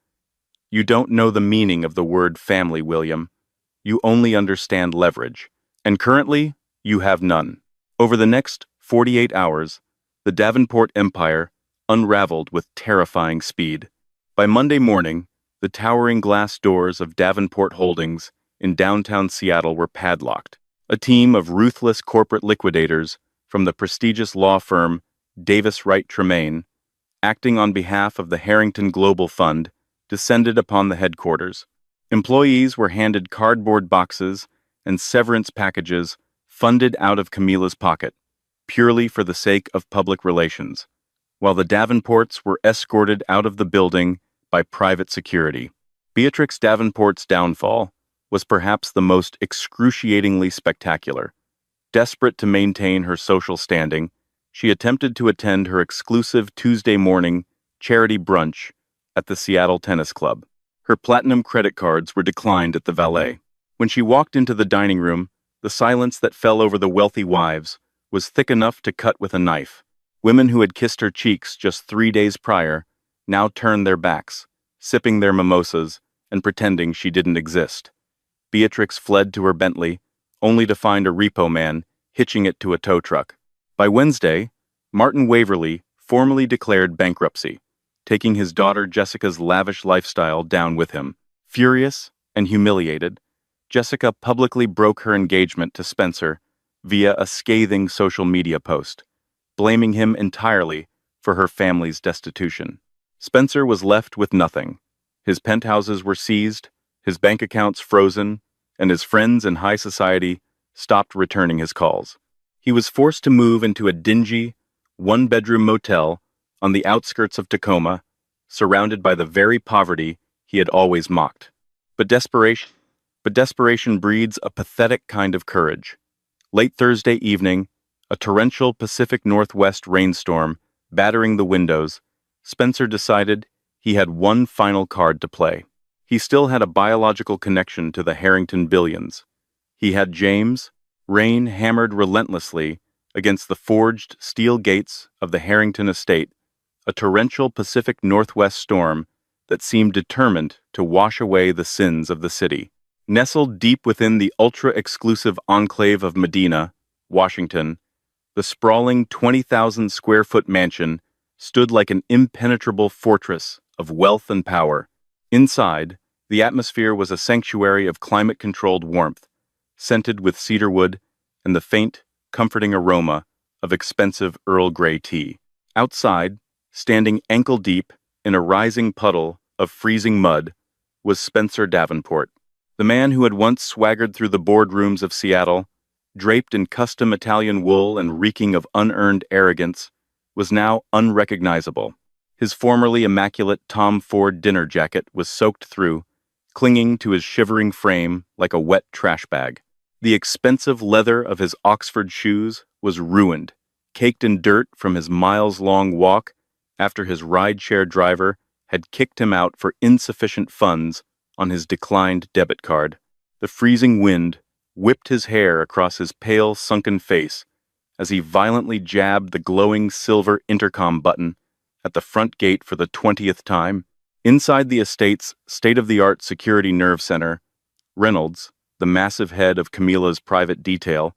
You don't know the meaning of the word family, William. You only understand leverage. And currently, you have none. Over the next 48 hours, the Davenport empire unraveled with terrifying speed. By Monday morning, the towering glass doors of Davenport Holdings in downtown Seattle were padlocked. A team of ruthless corporate liquidators from the prestigious law firm Davis Wright Tremaine, acting on behalf of the Harrington Global Fund, descended upon the headquarters. Employees were handed cardboard boxes and severance packages funded out of Camila's pocket, purely for the sake of public relations, while the Davenports were escorted out of the building by private security. Beatrix Davenport's downfall was perhaps the most excruciatingly spectacular. Desperate to maintain her social standing, she attempted to attend her exclusive Tuesday morning charity brunch at the Seattle Tennis Club. Her platinum credit cards were declined at the valet. When she walked into the dining room, the silence that fell over the wealthy wives was thick enough to cut with a knife. Women who had kissed her cheeks just 3 days prior now turned their backs, sipping their mimosas and pretending she didn't exist. Beatrix fled to her Bentley, only to find a repo man hitching it to a tow truck. By Wednesday, Martin Waverly formally declared bankruptcy, taking his daughter Jessica's lavish lifestyle down with him. Furious and humiliated, Jessica publicly broke her engagement to Spencer via a scathing social media post, blaming him entirely for her family's destitution. Spencer was left with nothing. His penthouses were seized, his bank accounts frozen, and his friends in high society stopped returning his calls. He was forced to move into a dingy, one-bedroom motel on the outskirts of Tacoma, surrounded by the very poverty he had always mocked. But desperation breeds a pathetic kind of courage. Late Thursday evening, a torrential Pacific Northwest rainstorm battering the windows, Spencer decided he had one final card to play. He still had a biological connection to the Harrington billions. He had James. Rain hammered relentlessly against the forged steel gates of the Harrington estate, a torrential Pacific Northwest storm that seemed determined to wash away the sins of the city. Nestled deep within the ultra-exclusive enclave of Medina, Washington, the sprawling 20,000-square-foot mansion stood like an impenetrable fortress of wealth and power. Inside, the atmosphere was a sanctuary of climate-controlled warmth, scented with cedarwood and the faint, comforting aroma of expensive Earl Grey tea. Outside, standing ankle-deep in a rising puddle of freezing mud, was Spencer Davenport, the man who had once swaggered through the boardrooms of Seattle, draped in custom Italian wool and reeking of unearned arrogance, was now unrecognizable. His formerly immaculate Tom Ford dinner jacket was soaked through, clinging to his shivering frame like a wet trash bag. The expensive leather of his Oxford shoes was ruined, caked in dirt from his miles-long walk after his rideshare driver had kicked him out for insufficient funds on his declined debit card. The freezing wind whipped his hair across his pale, sunken face as he violently jabbed the glowing silver intercom button at the front gate for the 20th time. Inside the estate's state-of-the-art security nerve center, Reynolds, the massive head of Camila's private detail,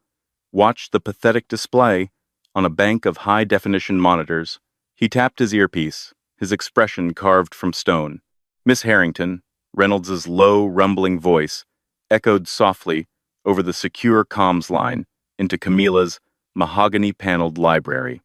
watched the pathetic display on a bank of high-definition monitors. He tapped his earpiece, his expression carved from stone. Miss Harrington, Reynolds's low, rumbling voice, echoed softly over the secure comms line into Camila's mahogany-paneled library.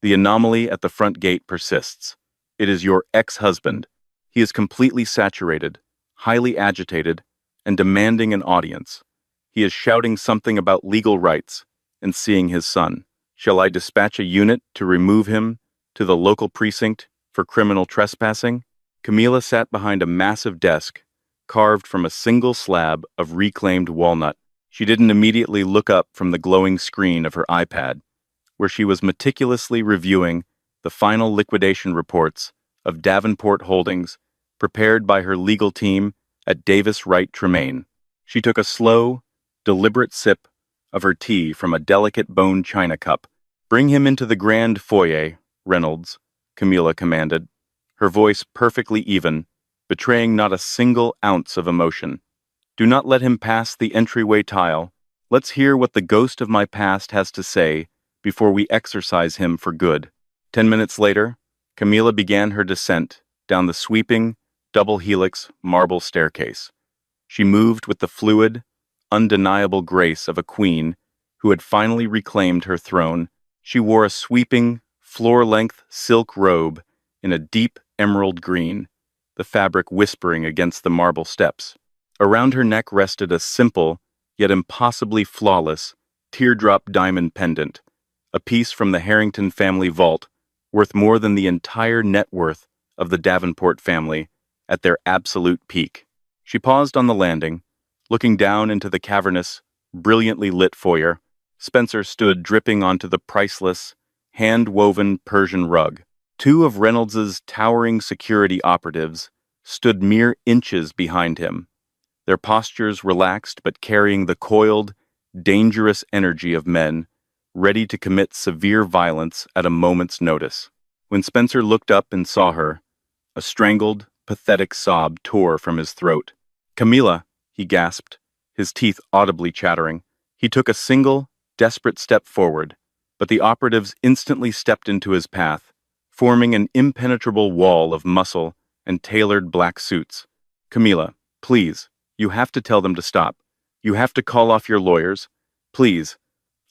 The anomaly at the front gate persists. It is your ex-husband. He is completely saturated, highly agitated, and demanding an audience. He is shouting something about legal rights and seeing his son. Shall I dispatch a unit to remove him to the local precinct for criminal trespassing? Camila sat behind a massive desk, carved from a single slab of reclaimed walnut. She didn't immediately look up from the glowing screen of her iPad, where she was meticulously reviewing the final liquidation reports of Davenport Holdings, prepared by her legal team at Davis Wright Tremaine. She took a slow, deliberate sip of her tea from a delicate bone china cup. "Bring him into the grand foyer, Reynolds," Camilla commanded, her voice perfectly even, betraying not a single ounce of emotion. "Do not let him pass the entryway tile. Let's hear what the ghost of my past has to say before we exorcise him for good." 10 minutes later, Camilla began her descent down the sweeping, double helix marble staircase. She moved with the fluid, undeniable grace of a queen who had finally reclaimed her throne. She wore a sweeping, floor-length silk robe in a deep emerald green, the fabric whispering against the marble steps. Around her neck rested a simple, yet impossibly flawless, teardrop diamond pendant, a piece from the Harrington family vault, worth more than the entire net worth of the Davenport family at their absolute peak. She paused on the landing, looking down into the cavernous, brilliantly lit foyer. Spencer stood dripping onto the priceless, hand-woven Persian rug. Two of Reynolds's towering security operatives stood mere inches behind him, their postures relaxed but carrying the coiled, dangerous energy of men, ready to commit severe violence at a moment's notice. When Spencer looked up and saw her, a strangled, pathetic sob tore from his throat. "Camilla," he gasped, his teeth audibly chattering. He took a single, desperate step forward, but the operatives instantly stepped into his path, forming an impenetrable wall of muscle and tailored black suits. "Camilla, please, you have to tell them to stop. You have to call off your lawyers. Please,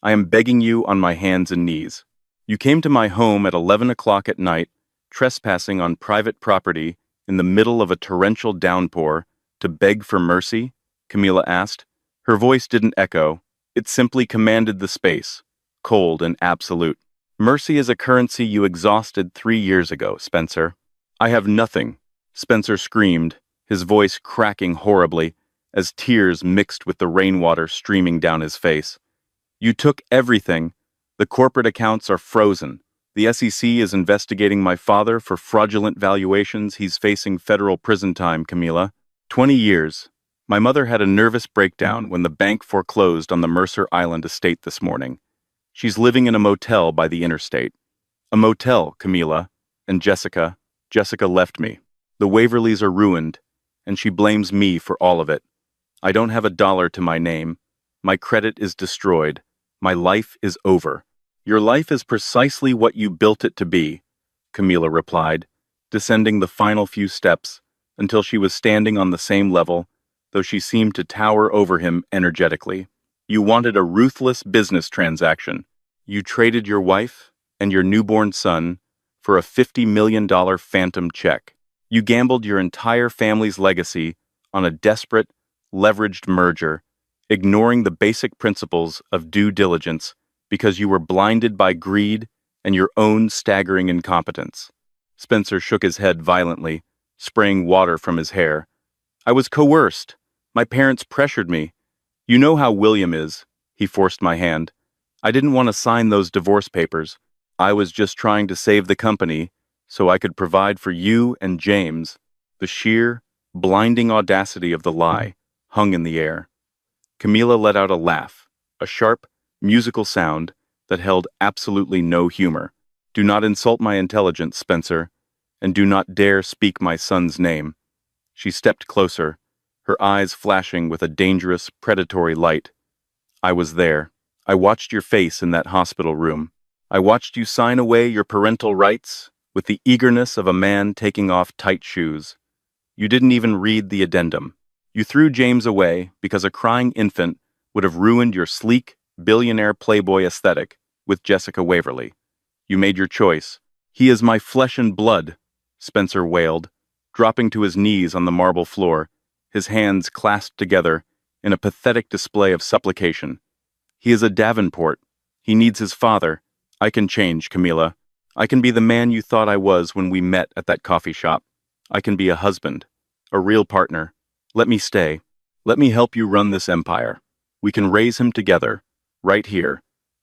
I am begging you on my hands and knees. You came to my home at 11 o'clock at night, trespassing on private property in the middle of a torrential downpour, to beg for mercy?" Camilla asked. Her voice didn't echo. It simply commanded the space, cold and absolute. "Mercy is a currency you exhausted 3 years ago, Spencer." "I have nothing," Spencer screamed, his voice cracking horribly as tears mixed with the rainwater streaming down his face. "You took everything. The corporate accounts are frozen. The SEC is investigating my father for fraudulent valuations. He's facing federal prison time, Camilla. 20 years. My mother had a nervous breakdown when the bank foreclosed on the Mercer Island estate this morning. She's living in a motel by the interstate. A motel, Camilla. And Jessica left me. The Waverleys are ruined, and she blames me for all of it. I don't have a dollar to my name. My credit is destroyed. My life is over." "Your life is precisely what you built it to be," Camilla replied, descending the final few steps until she was standing on the same level, though she seemed to tower over him energetically. "You wanted a ruthless business transaction. You traded your wife and your newborn son for a $50 million phantom check. You gambled your entire family's legacy on a desperate, leveraged merger, ignoring the basic principles of due diligence because you were blinded by greed and your own staggering incompetence." Spencer shook his head violently, spraying water from his hair. "I was coerced. My parents pressured me. You know how William is." He forced my hand. "I didn't want to sign those divorce papers. I was just trying to save the company so I could provide for you and James." The sheer, blinding audacity of the lie hung in the air. Camilla let out a laugh, a sharp, musical sound that held absolutely no humor. "Do not insult my intelligence, Spencer, and do not dare speak my son's name." She stepped closer, her eyes flashing with a dangerous, predatory light. "I was there. I watched your face in that hospital room. I watched you sign away your parental rights with the eagerness of a man taking off tight shoes. You didn't even read the addendum. You threw James away because a crying infant would have ruined your sleek, billionaire playboy aesthetic with Jessica Waverly. You made your choice. He is my flesh and blood," Spencer wailed, dropping to his knees on the marble floor, his hands clasped together in a pathetic display of supplication. "He is a Davenport. He needs his father. I can change, Camilla. I can be the man you thought I was when we met at that coffee shop. I can be a husband, a real partner. Let me stay. Let me help you run this empire. We can raise him together, right here.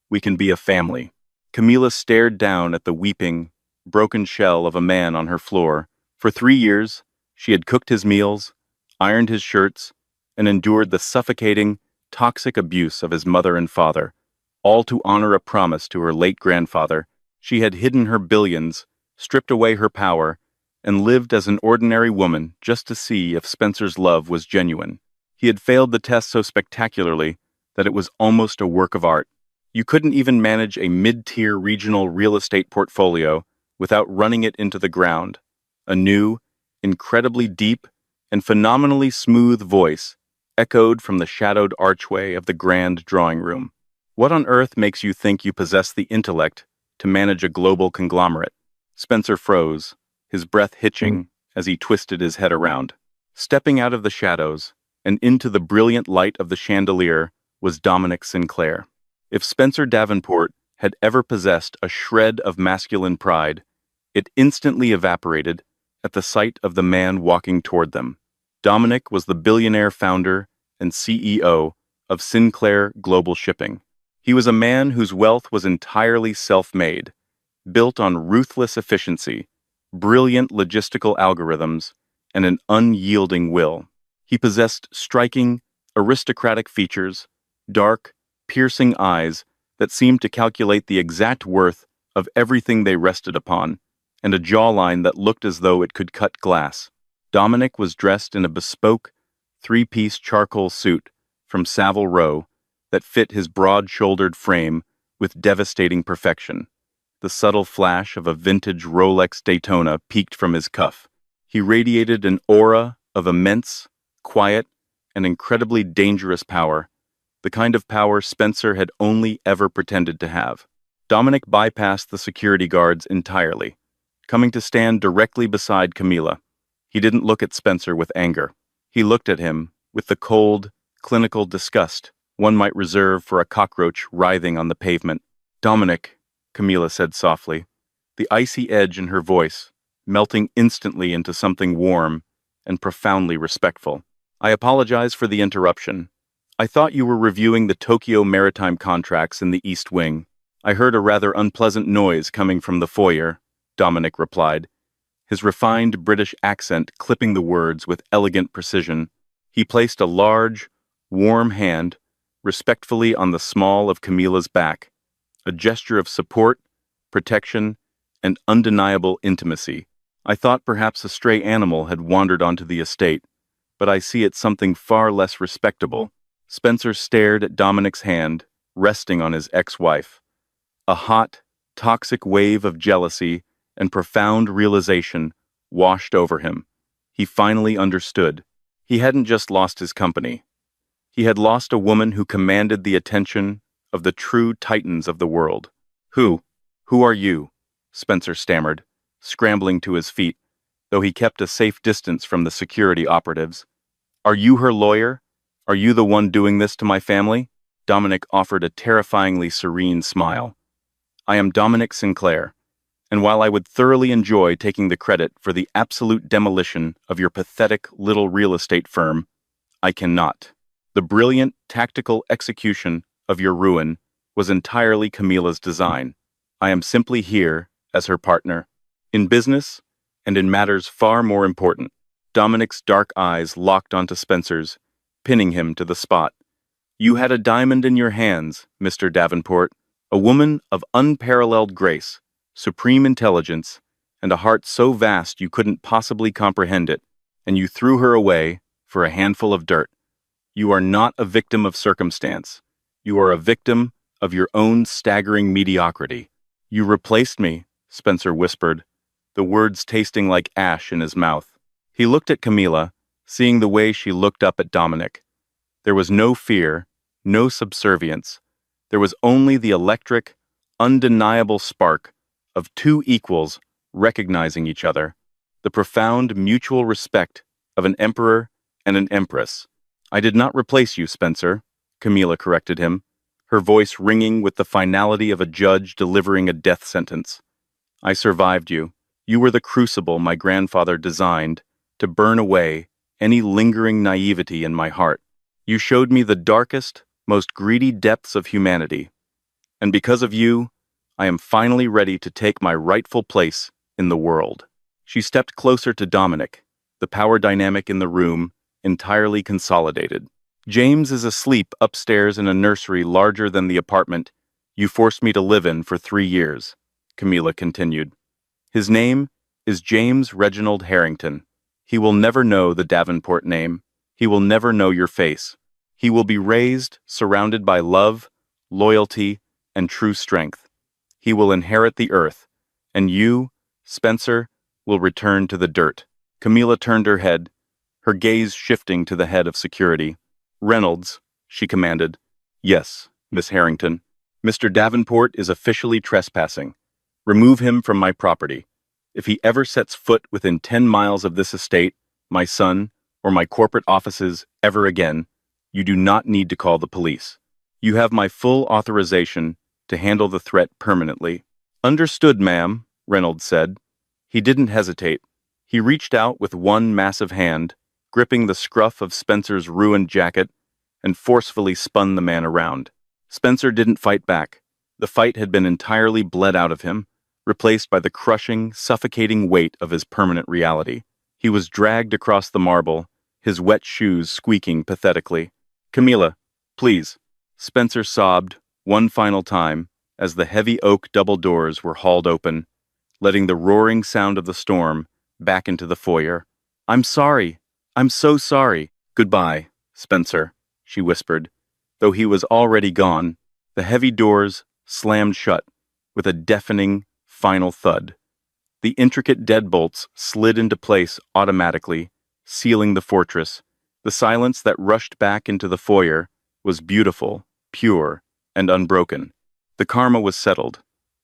We can be a family." Camilla stared down at the weeping, broken shell of a man on her floor. For 3 years, she had cooked his meals, ironed his shirts, and endured the suffocating, toxic abuse of his mother and father, all to honor a promise to her late grandfather. She had hidden her billions, stripped away her power, and lived as an ordinary woman just to see if Spencer's love was genuine. He had failed the test so spectacularly that it was almost a work of art. You couldn't even manage a mid-tier regional real estate portfolio without running it into the ground. A new, incredibly deep, and phenomenally smooth voice echoed from the shadowed archway of the grand drawing room. What on earth makes you think you possess the intellect to manage a global conglomerate? Spencer froze, his breath hitching as he twisted his head around. Stepping out of the shadows and into the brilliant light of the chandelier was Dominic Sinclair. If Spencer Davenport had ever possessed a shred of masculine pride, it instantly evaporated at the sight of the man walking toward them. Dominic was the billionaire founder and CEO of Sinclair Global Shipping. He was a man whose wealth was entirely self-made, built on ruthless efficiency, brilliant logistical algorithms, and an unyielding will. He possessed striking, aristocratic features, dark, piercing eyes that seemed to calculate the exact worth of everything they rested upon, and a jawline that looked as though it could cut glass. Dominic was dressed in a bespoke, three-piece charcoal suit from Savile Row that fit his broad-shouldered frame with devastating perfection. The subtle flash of a vintage Rolex Daytona peeked from his cuff. He radiated an aura of immense, quiet, and incredibly dangerous power, the kind of power Spencer had only ever pretended to have. Dominic bypassed the security guards entirely, coming to stand directly beside Camila. He didn't look at Spencer with anger. He looked at him with the cold, clinical disgust one might reserve for a cockroach writhing on the pavement. "Dominic," Camila said softly, the icy edge in her voice melting instantly into something warm and profoundly respectful. "I apologize for the interruption. I thought you were reviewing the Tokyo maritime contracts in the East Wing. I heard a rather unpleasant noise coming from the foyer," Dominic replied, his refined British accent clipping the words with elegant precision. He placed a large, warm hand respectfully on the small of Camila's back, a gesture of support, protection, and undeniable intimacy. "I thought perhaps a stray animal had wandered onto the estate, but I see it's something far less respectable." Spencer stared at Dominic's hand, resting on his ex-wife. A hot, toxic wave of jealousy and profound realization washed over him. He finally understood. He hadn't just lost his company. He had lost a woman who commanded the attention of the true titans of the world. Who are you?" Spencer stammered, scrambling to his feet, though he kept a safe distance from the security operatives. "Are you her lawyer? Are you the one doing this to my family?" Dominic offered a terrifyingly serene smile. "I am Dominic Sinclair, and while I would thoroughly enjoy taking the credit for the absolute demolition of your pathetic little real estate firm, I cannot. The brilliant tactical execution of your ruin was entirely Camila's design. I am simply here as her partner, in business and in matters far more important." Dominic's dark eyes locked onto Spencer's, pinning him to the spot. "You had a diamond in your hands, Mr. Davenport, a woman of unparalleled grace, supreme intelligence, and a heart so vast you couldn't possibly comprehend it, and you threw her away for a handful of dirt. You are not a victim of circumstance. You are a victim of your own staggering mediocrity." "You replaced me," Spencer whispered, the words tasting like ash in his mouth. He looked at Camila, seeing the way she looked up at Dominic. There was no fear, no subservience. There was only the electric, undeniable spark of two equals recognizing each other, the profound mutual respect of an emperor and an empress. "I did not replace you, Spencer," Camila corrected him, her voice ringing with the finality of a judge delivering a death sentence. "I survived you. You were the crucible my grandfather designed to burn away any lingering naivety in my heart. You showed me the darkest, most greedy depths of humanity. And because of you, I am finally ready to take my rightful place in the world." She stepped closer to Dominic, the power dynamic in the room entirely consolidated. James is asleep upstairs in a nursery larger than the apartment you forced me to live in for 3 years, Camilla continued. His name is James Reginald Harrington. He will never know the Davenport name. He will never know your face. He will be raised, surrounded by love, loyalty, and true strength. He will inherit the earth, and you, Spencer, will return to the dirt. Camilla turned her head, her gaze shifting to the head of security. Reynolds, she commanded. Yes, Miss Harrington. Mr. Davenport is officially trespassing. Remove him from my property. If he ever sets foot within 10 miles of this estate, my son, or my corporate offices ever again, you do not need to call the police. You have my full authorization to handle the threat permanently. Understood, ma'am, Reynolds said. He didn't hesitate. He reached out with one massive hand, gripping the scruff of Spencer's ruined jacket, and forcefully spun the man around. Spencer didn't fight back. The fight had been entirely bled out of him, replaced by the crushing, suffocating weight of his permanent reality. He was dragged across the marble, his wet shoes squeaking pathetically. Camilla, please. Spencer sobbed, one final time, as the heavy oak double doors were hauled open, letting the roaring sound of the storm back into the foyer. I'm sorry. I'm so sorry. Goodbye, Spencer, she whispered. Though he was already gone, the heavy doors slammed shut with a deafening, final thud. The intricate deadbolts slid into place automatically, sealing the fortress. The silence that rushed back into the foyer was beautiful, pure, and unbroken. The karma was settled.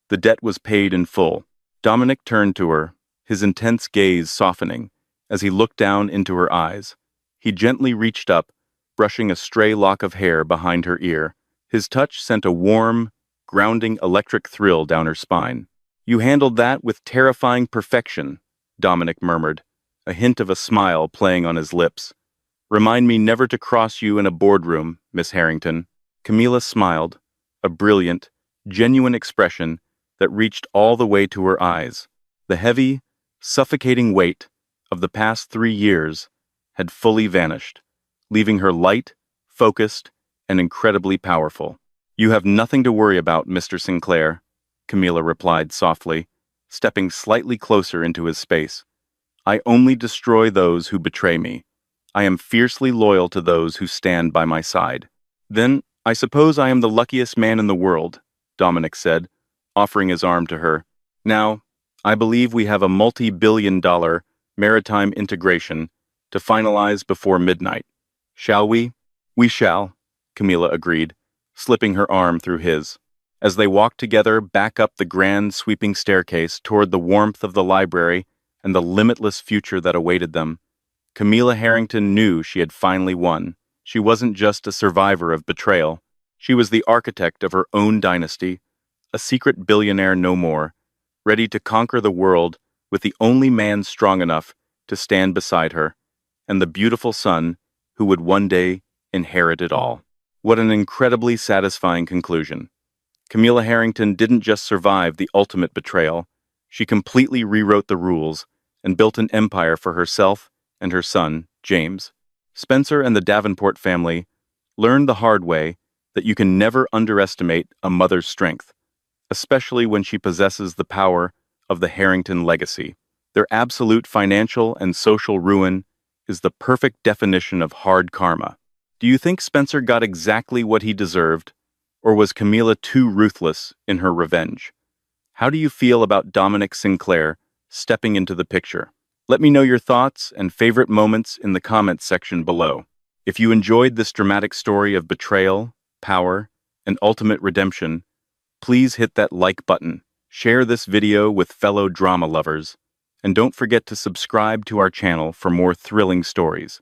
The debt was paid in full. Dominic turned to her, his intense gaze softening as he looked down into her eyes. He gently reached up, brushing a stray lock of hair behind her ear. His touch sent a warm, grounding electric thrill down her spine. You handled that with terrifying perfection, Dominic murmured, a hint of a smile playing on his lips. Remind me never to cross you in a boardroom, Miss Harrington. Camilla smiled, a brilliant, genuine expression that reached all the way to her eyes. The heavy, suffocating weight of the past 3 years had fully vanished, leaving her light, focused, and incredibly powerful. You have nothing to worry about, Mr. Sinclair, Camilla replied softly, stepping slightly closer into his space. I only destroy those who betray me. I am fiercely loyal to those who stand by my side. Then, I suppose I am the luckiest man in the world, Dominic said, offering his arm to her. Now, I believe we have a multi-billion-dollar maritime integration to finalize before midnight. Shall we? We shall, Camilla agreed, slipping her arm through his. As they walked together back up the grand sweeping staircase toward the warmth of the library and the limitless future that awaited them, Camilla Harrington knew she had finally won. She wasn't just a survivor of betrayal. She was the architect of her own dynasty, a secret billionaire no more, ready to conquer the world with the only man strong enough to stand beside her, and the beautiful son who would one day inherit it all. What an incredibly satisfying conclusion. Camilla Harrington didn't just survive the ultimate betrayal, she completely rewrote the rules and built an empire for herself and her son, James. Spencer and the Davenport family learned the hard way that you can never underestimate a mother's strength, especially when she possesses the power of the Harrington legacy. Their absolute financial and social ruin is the perfect definition of hard karma. Do you think Spencer got exactly what he deserved, or was Camilla too ruthless in her revenge? How do you feel about Dominic Sinclair stepping into the picture? Let me know your thoughts and favorite moments in the comments section below. If you enjoyed this dramatic story of betrayal, power, and ultimate redemption, please hit that like button, share this video with fellow drama lovers, and don't forget to subscribe to our channel for more thrilling stories.